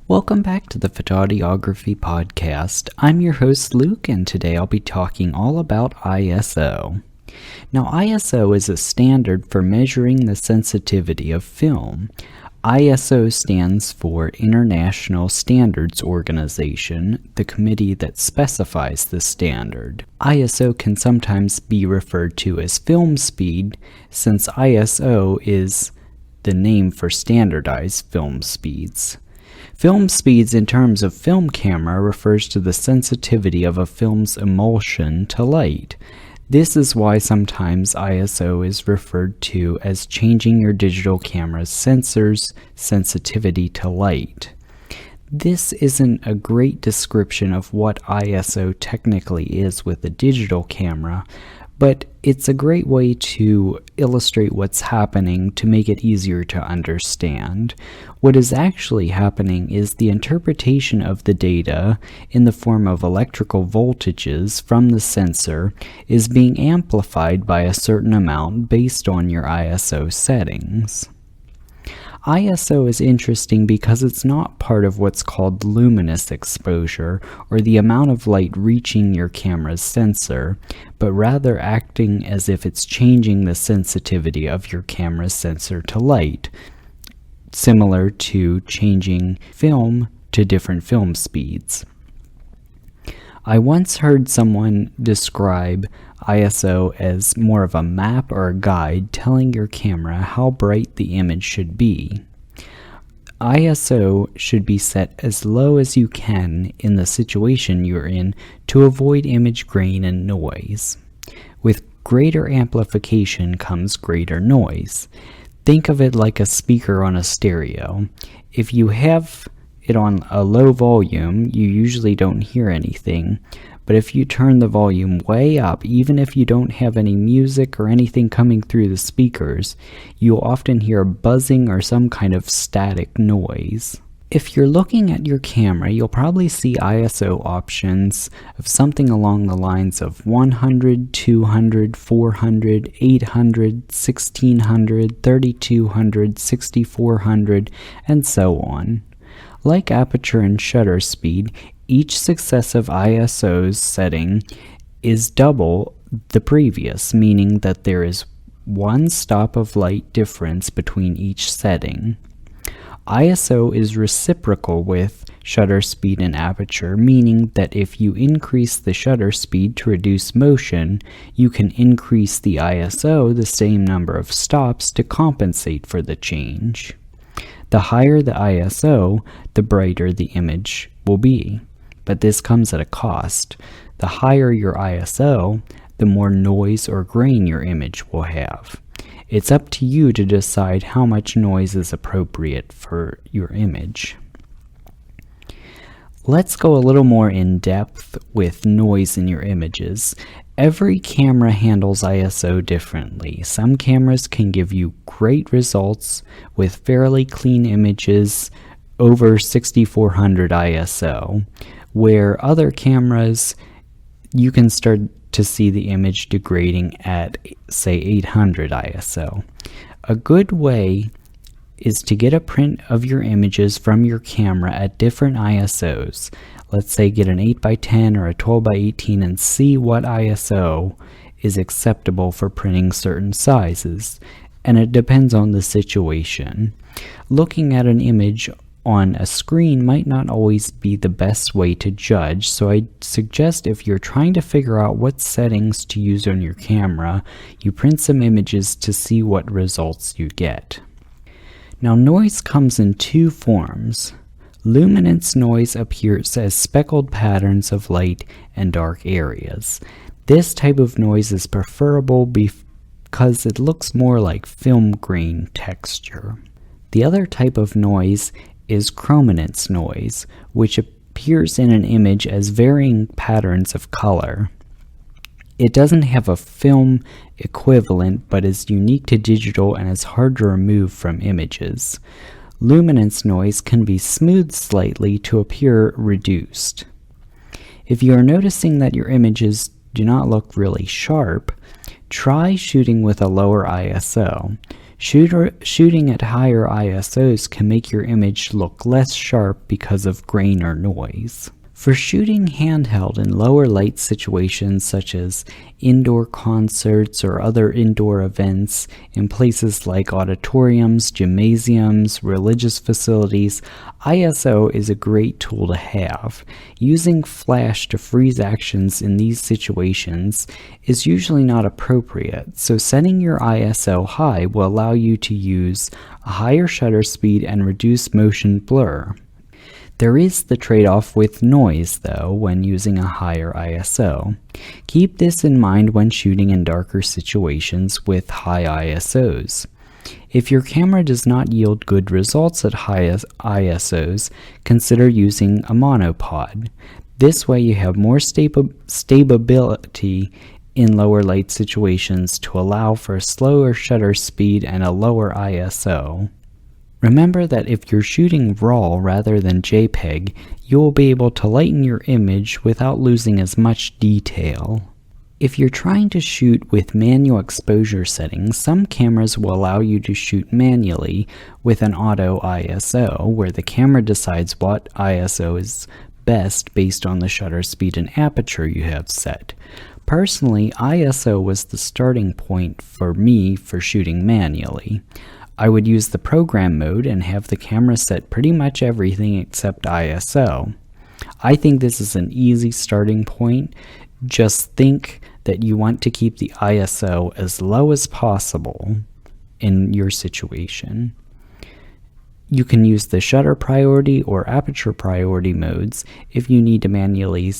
Welcome back to the Photaudiography Podcast. I'm your host Luke, and today I'll be talking all about ISO. Now, ISO is a standard for measuring the sensitivity of film. ISO stands for International Standards Organization, the committee that specifies the standard. ISO can sometimes be referred to as film speed, since ISO is the name for standardized film speeds. Film speeds in terms of film camera refers to the sensitivity of a film's emulsion to light. This is why sometimes ISO is referred to as changing your digital camera's sensor's sensitivity to light. This isn't a great description of what ISO technically is with a digital camera, but it's a great way to illustrate what's happening to make it easier to understand. What is actually happening is the interpretation of the data in the form of electrical voltages from the sensor is being amplified by a certain amount based on your ISO settings. ISO is interesting because it's not part of what's called luminous exposure, or the amount of light reaching your camera's sensor, but rather acting as if it's changing the sensitivity of your camera's sensor to light, similar to changing film to different film speeds. I once heard someone describe ISO as more of a map or a guide telling your camera how bright the image should be. ISO should be set as low as you can in the situation you're in to avoid image grain and noise. With greater amplification comes greater noise. Think of it like a speaker on a stereo. If you have it on a low volume, you usually don't hear anything, but if you turn the volume way up, even if you don't have any music or anything coming through the speakers, you'll often hear buzzing or some kind of static noise. If you're looking at your camera, you'll probably see ISO options of something along the lines of 100, 200, 400, 800, 1600, 3200, 6400, and so on. Like aperture and shutter speed, each successive ISO's setting is double the previous, meaning that there is one stop of light difference between each setting. ISO is reciprocal with shutter speed and aperture, meaning that if you increase the shutter speed to reduce motion, you can increase the ISO the same number of stops to compensate for the change. The higher the ISO, the brighter the image will be. But this comes at a cost. The higher your ISO, the more noise or grain your image will have. It's up to you to decide how much noise is appropriate for your image. Let's go a little more in depth with noise in your images. Every camera handles ISO differently. Some cameras can give you great results with fairly clean images over 6400 ISO, where other cameras you can start to see the image degrading at, say, 800 ISO. A good way is to get a print of your images from your camera at different ISOs. Let's say get an 8x10 or a 12x18 and see what ISO is acceptable for printing certain sizes. And it depends on the situation. Looking at an image on a screen might not always be the best way to judge, so I suggest if you're trying to figure out what settings to use on your camera, you print some images to see what results you get. Now, noise comes in two forms. Luminance noise appears as speckled patterns of light and dark areas. This type of noise is preferable because it looks more like film grain texture. The other type of noise is chrominance noise, which appears in an image as varying patterns of color. It doesn't have a film equivalent, but is unique to digital and is hard to remove from images. Luminance noise can be smoothed slightly to appear reduced. If you are noticing that your images do not look really sharp, try shooting with a lower ISO. Shooting at higher ISOs can make your image look less sharp because of grain or noise. For shooting handheld in lower light situations such as indoor concerts or other indoor events in places like auditoriums, gymnasiums, religious facilities, ISO is a great tool to have. Using flash to freeze actions in these situations is usually not appropriate, so setting your ISO high will allow you to use a higher shutter speed and reduce motion blur. There is the trade-off with noise, though, when using a higher ISO. Keep this in mind when shooting in darker situations with high ISOs. If your camera does not yield good results at high ISOs, consider using a monopod. This way you have more stability in lower light situations to allow for a slower shutter speed and a lower ISO. Remember that if you're shooting RAW rather than JPEG, you will be able to lighten your image without losing as much detail. If you're trying to shoot with manual exposure settings, some cameras will allow you to shoot manually with an auto ISO, where the camera decides what ISO is best based on the shutter speed and aperture you have set. Personally, ISO was the starting point for me for shooting manually. I would use the program mode and have the camera set pretty much everything except ISO. I think this is an easy starting point. Just think that you want to keep the ISO as low as possible in your situation. You can use the shutter priority or aperture priority modes if you need to manually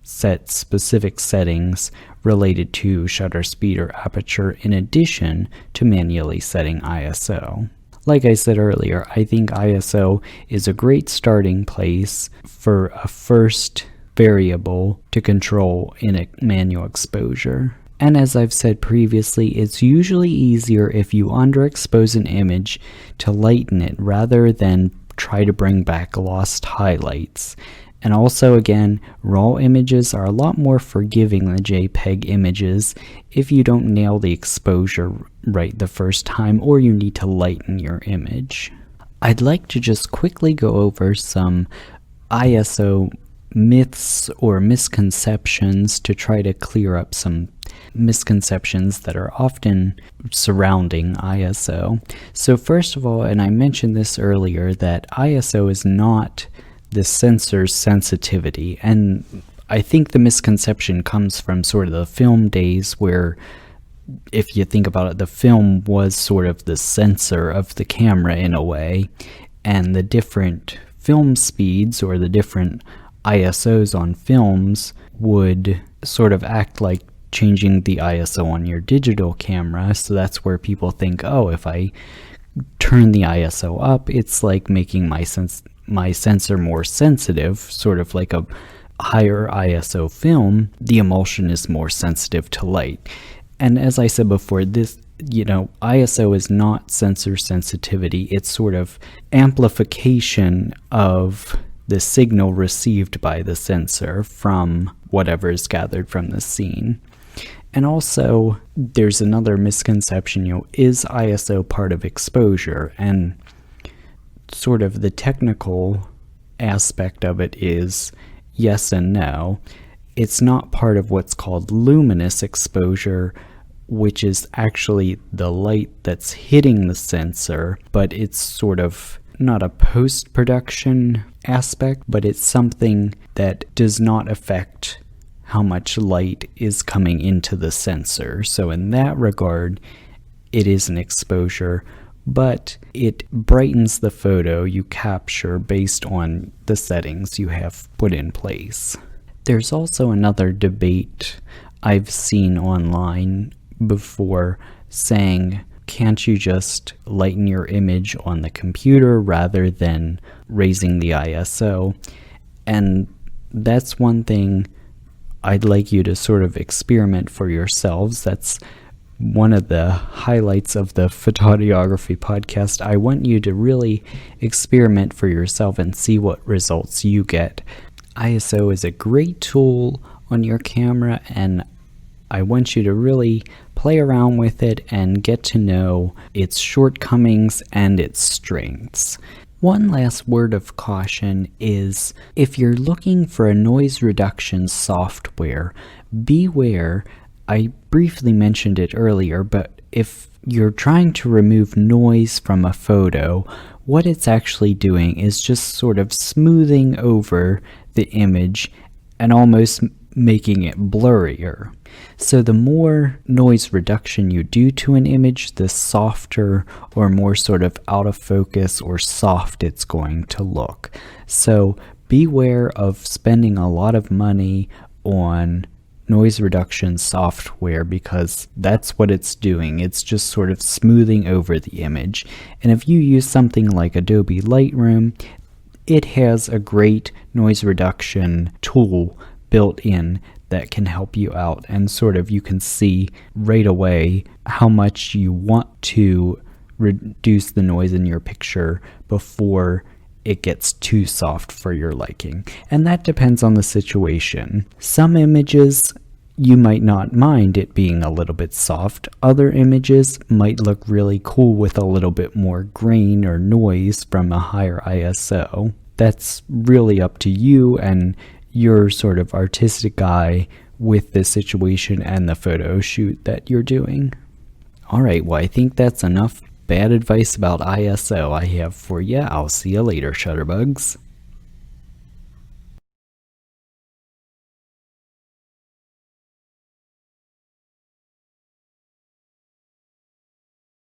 set specific settings related to shutter speed or aperture in addition to manually setting ISO. Like I said earlier, I think ISO is a great starting place for a first variable to control in a manual exposure. And as I've said previously, it's usually easier if you underexpose an image to lighten it rather than try to bring back lost highlights. And also, again, RAW images are a lot more forgiving than JPEG images if you don't nail the exposure right the first time or you need to lighten your image. I'd like to just quickly go over some ISO myths or misconceptions to try to clear up some misconceptions that are often surrounding ISO. So first of all, and I mentioned this earlier, that ISO is not the sensor's sensitivity, and I think the misconception comes from sort of the film days where, if you think about it, the film was sort of the sensor of the camera in a way, and the different film speeds or the different ISOs on films would sort of act like changing the ISO on your digital camera. So that's where people think, oh, if I turn the ISO up, it's like making my sensor more sensitive, sort of like a higher ISO film, the emulsion is more sensitive to light. And as I said before, this, ISO is not sensor sensitivity, it's sort of amplification of the signal received by the sensor from whatever is gathered from the scene. And also, there's another misconception, is ISO part of exposure? And sort of the technical aspect of it is yes and no. It's not part of what's called luminous exposure, which is actually the light that's hitting the sensor, but it's sort of not a post-production aspect, but it's something that does not affect how much light is coming into the sensor. So in that regard, it is an exposure, but it brightens the photo you capture based on the settings you have put in place. There's also another debate I've seen online before saying, can't you just lighten your image on the computer rather than raising the ISO? And that's one thing I'd like you to sort of experiment for yourselves. That's one of the highlights of the Photodiography podcast. I want you to really experiment for yourself and see what results you get. ISO is a great tool on your camera, and I want you to really play around with it and get to know its shortcomings and its strengths. One last word of caution is if you're looking for a noise reduction software, beware. I briefly mentioned it earlier, but if you're trying to remove noise from a photo, what it's actually doing is just sort of smoothing over the image and almost making it blurrier. So the more noise reduction you do to an image, the softer or more sort of out of focus or soft it's going to look. So beware of spending a lot of money on noise reduction software, because that's what it's doing. It's just sort of smoothing over the image. And if you use something like Adobe Lightroom, it has a great noise reduction tool built in that can help you out, and sort of you can see right away how much you want to reduce the noise in your picture before it gets too soft for your liking. And that depends on the situation. Some images you might not mind it being a little bit soft. Other images might look really cool with a little bit more grain or noise from a higher ISO. That's really up to you and your sort of artistic eye with the situation and the photo shoot that you're doing. Alright, well, I think that's enough bad advice about ISO I have for you. I'll see you later, Shutterbugs.